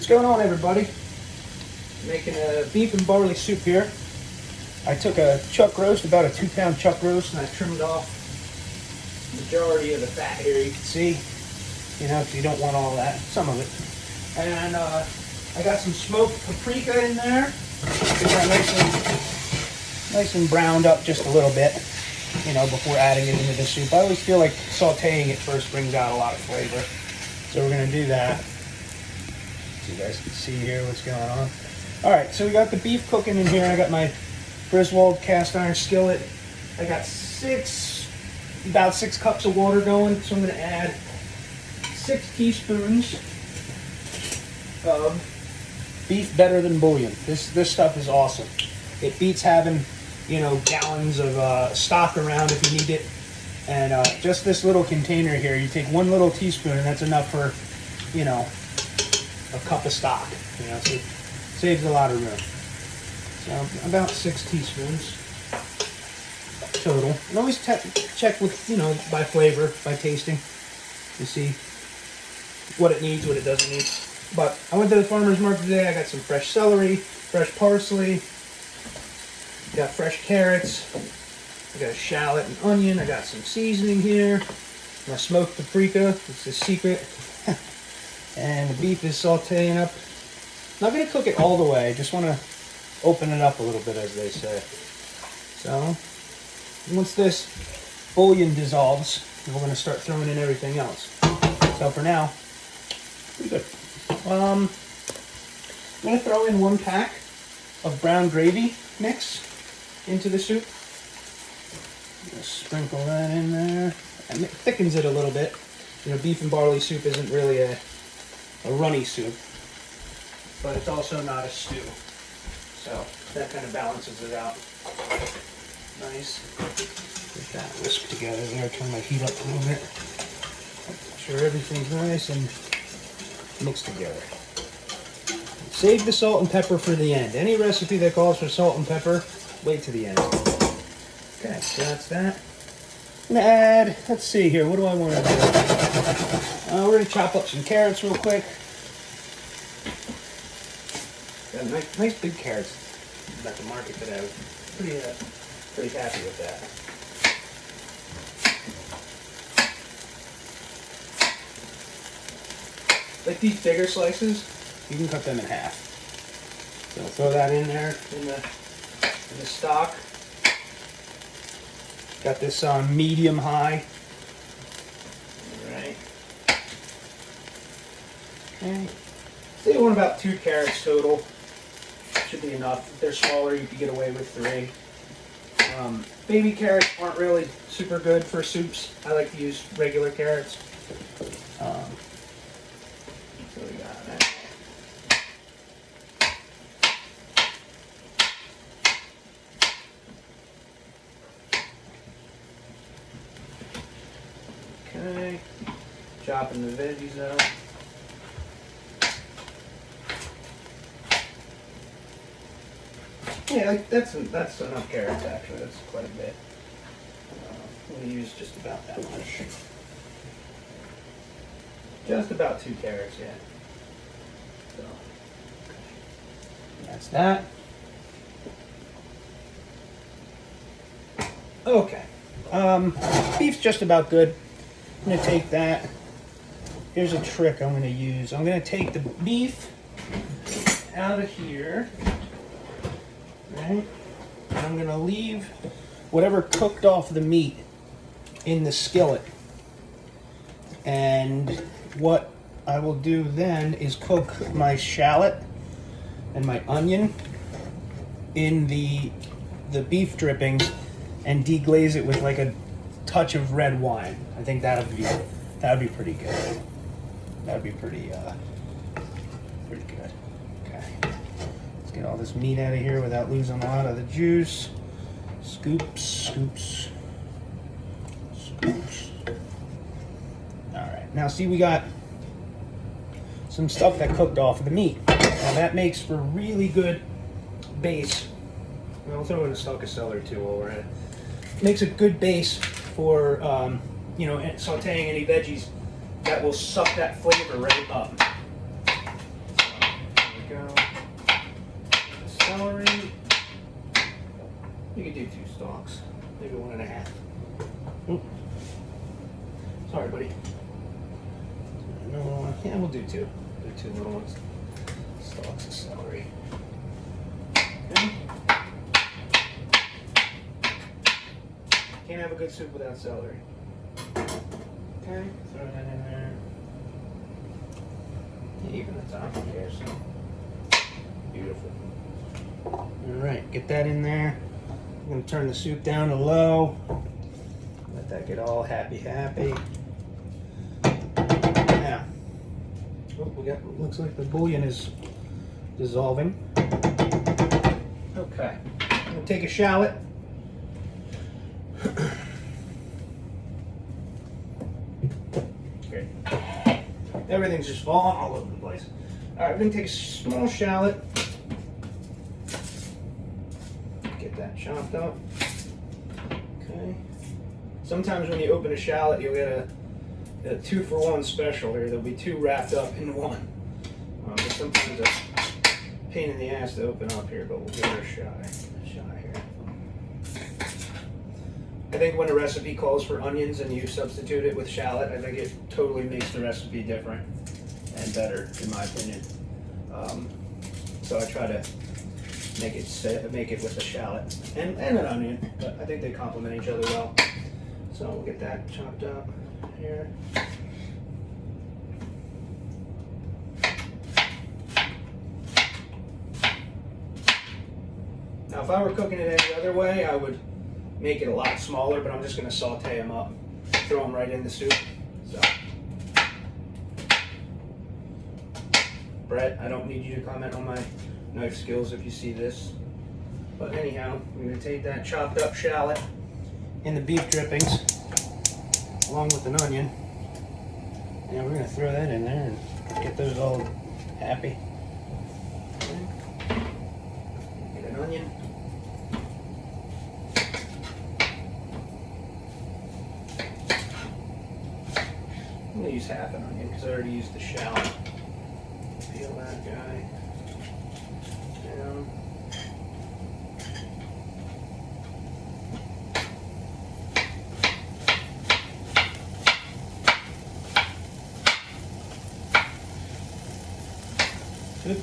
What's going on, everybody? Making a beef and barley soup here. I took a chuck roast, about a 2-pound chuck roast, and I trimmed off the majority of the fat here. You can see, you know, if you don't want all that, some of it. And I got some smoked paprika in there. Got nice and browned up just a little bit, you know, before adding it into the soup. I always feel like sauteing it first brings out a lot of flavor. So we're gonna do that. So you guys can see here what's going on. All right, so we got the beef cooking in here. I got my Griswold cast iron skillet. I got about 6 cups of water going. So I'm gonna add 6 teaspoons of beef better than bouillon. This stuff is awesome. It beats having, you know, gallons of stock around if you need it. And just this little container here, you take 1 little teaspoon, and that's enough for, you know, a cup of stock. You know, so it saves a lot of room. So about 6 teaspoons total. And always check with, you know, by flavor, by tasting, to see what it needs, what it doesn't need. But I went to the farmer's market today. I got some fresh celery, fresh parsley, got fresh carrots. I got a shallot and onion. I got some seasoning here. My smoked paprika. It's the secret. And the beef is sauteing up. Not going to cook it all the way. I just want to open it up a little bit, as they say. So, once this bouillon dissolves, we're going to start throwing in everything else. So for now, pretty good. I'm going to throw in 1 pack of brown gravy mix into the soup. Just sprinkle that in there. And it thickens it a little bit. You know, beef and barley soup isn't really a runny soup, but it's also not a stew. So that kind of balances it out. Nice. Get that whisk together there. Turn my heat up a little bit. Make sure everything's nice and mixed together. Save the salt and pepper for the end. Any recipe that calls for salt and pepper, wait to the end. Okay, so that's that. I'm gonna add, let's see here, what do I want to do? We're gonna chop up some carrots real quick. Got nice big carrots at the market today. I was pretty happy with that. Like these bigger slices, you can cut them in half. So throw that in there in the stock. Got this on medium high. All right. Okay. Say you want about 2 carrots total. Should be enough. If they're smaller, you can get away with 3. Baby carrots aren't really super good for soups. I like to use regular carrots. So we got that. Okay, chopping the veggies up. Yeah, that's enough carrots actually. That's quite a bit. I'm going to use just about that much. Just about 2 carrots, yeah. So, that's that. Okay. Beef's just about good. I'm going to take that. Here's a trick I'm going to use. I'm going to take the beef out of here. Right? And I'm going to leave whatever cooked off the meat in the skillet. And what I will do then is cook my shallot and my onion in the beef drippings and deglaze it with like a touch of red wine. I think that would be pretty good. That would be pretty good. Okay. Let's get all this meat out of here without losing a lot of the juice. Scoops, scoops, scoops. All right. Now see, we got some stuff that cooked off of the meat. Now that makes for really good base. I'll throw in a stalk of celery too while we're at it. Makes a good base for you know, sauteing any veggies that will suck that flavor right up. You could do 2 stalks, maybe 1.5. Oop. Sorry, buddy. No, yeah, we'll do 2. Do 2 little ones. Stalks of celery. Okay. Can't have a good soup without celery. Okay, throw that in there. Even the top here, so beautiful. Alright, get that in there. I'm going to turn the soup down to low. Let that get all happy. Now, looks like the bouillon is dissolving. Okay, I'm going to take a shallot. Great. Everything's just falling all over the place. Alright, we're going to take a small shallot. Get that chopped up. Okay. Sometimes when you open a shallot, you'll get a 2-for-1 special here. There'll be 2 wrapped up in one. But sometimes it's a pain in the ass to open up here, but we'll give it a shot here. I think when a recipe calls for onions and you substitute it with shallot, I think it totally makes the recipe different and better, in my opinion. So I try to make it with a shallot and an onion, but I think they complement each other well. So we'll get that chopped up here. Now, if I were cooking it any other way, I would make it a lot smaller, but I'm just going to saute them up, throw them right in the soup. So, Brett, I don't need you to comment on my knife skills if you see this. But anyhow, I'm going to take that chopped up shallot and the beef drippings, along with an onion, and we're going to throw that in there and get those all happy. Okay. Get an onion. I'm going to use half an onion because I already used the shallot. Peel that guy down. Good.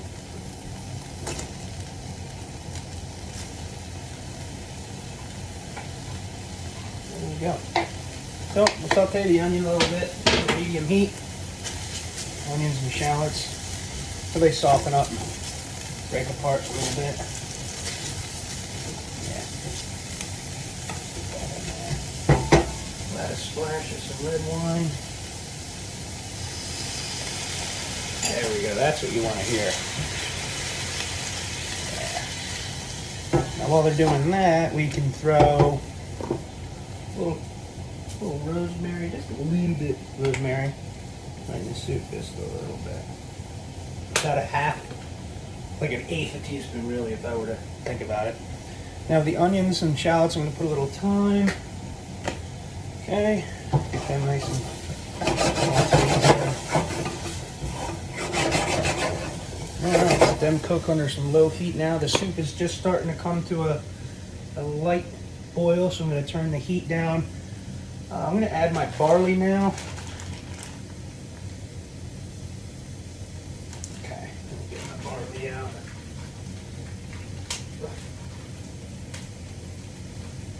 There we go. So we'll saute the onion a little bit, medium heat. Onions and shallots, so they soften up, break apart a little bit. Yeah. Add a splash of some red wine. There we go. That's what you want to hear. Yeah. Now, while they're doing that, we can throw a little rosemary, just a little bit of rosemary, right in the soup, just a little bit. About a half, like an eighth a teaspoon, really, if I were to think about it. Now, the onions and shallots, I'm going to put a little thyme. Okay, get them nice and alright, let them cook under some low heat now. The soup is just starting to come to a light boil, so I'm going to turn the heat down. I'm going to add my barley now. Okay, let me get my barley out.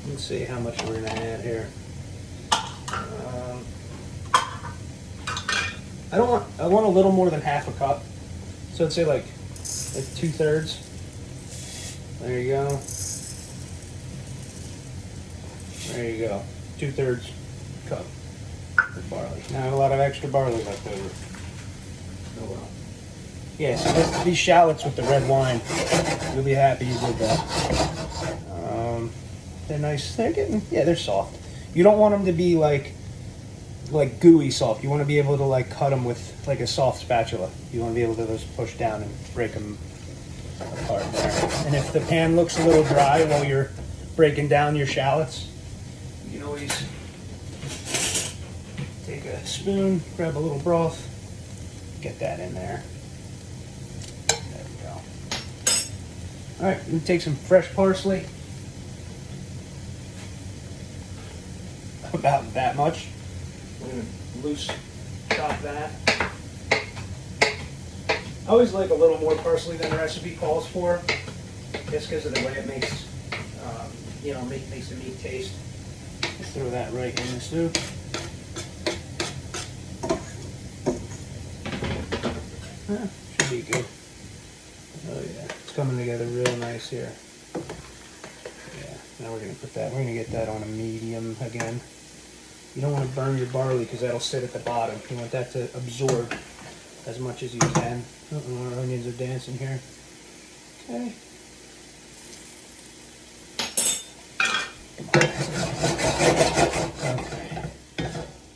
Let's see how much we're going to add here. I want a little more than half a cup. So I'd say like 2/3. There you go. There you go. 2/3 cup of barley. Now I have a lot of extra barley left over. Oh well. Yeah, so these shallots with the red wine, you'll be happy you did that. They're nice. They're getting, yeah, they're soft. You don't want them to be like gooey soft. You want to be able to like cut them with like a soft spatula. You want to be able to just push down and break them apart there. And if the pan looks a little dry while you're breaking down your shallots, you can always take a spoon, grab a little broth, get that in there. There we go. All right, we take some fresh parsley, about that much. I'm going to loose chop that. I always like a little more parsley than the recipe calls for, just because of the way it makes, you know, makes the meat taste. Just throw that right in the soup. Should be good. Oh yeah, it's coming together real nice here. Yeah, now we're gonna put that. We're gonna get that on a medium again. You don't want to burn your barley because that'll sit at the bottom. You want that to absorb as much as you can. Our onions are dancing here. Okay.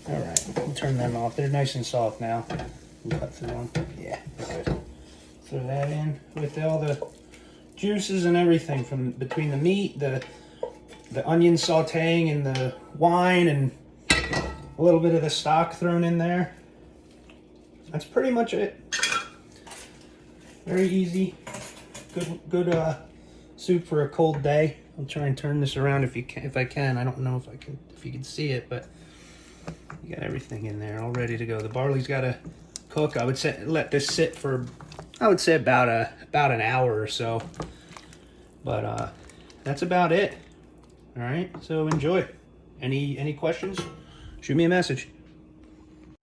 All right, we'll turn them off. They're nice and soft now. We'll cut through them. Yeah, good. Throw that in with all the juices and everything from between the meat, the onion sauteing, and the wine, and a little bit of the stock thrown in there. That's pretty much it. Very easy. Good soup for a cold day. I'll try and turn this around if I can. I don't know if you can see it, but you got everything in there all ready to go. The barley's got to cook. I would say let this sit for, I would say about an hour or so. But that's about it. All right. So enjoy. Any questions? Shoot me a message.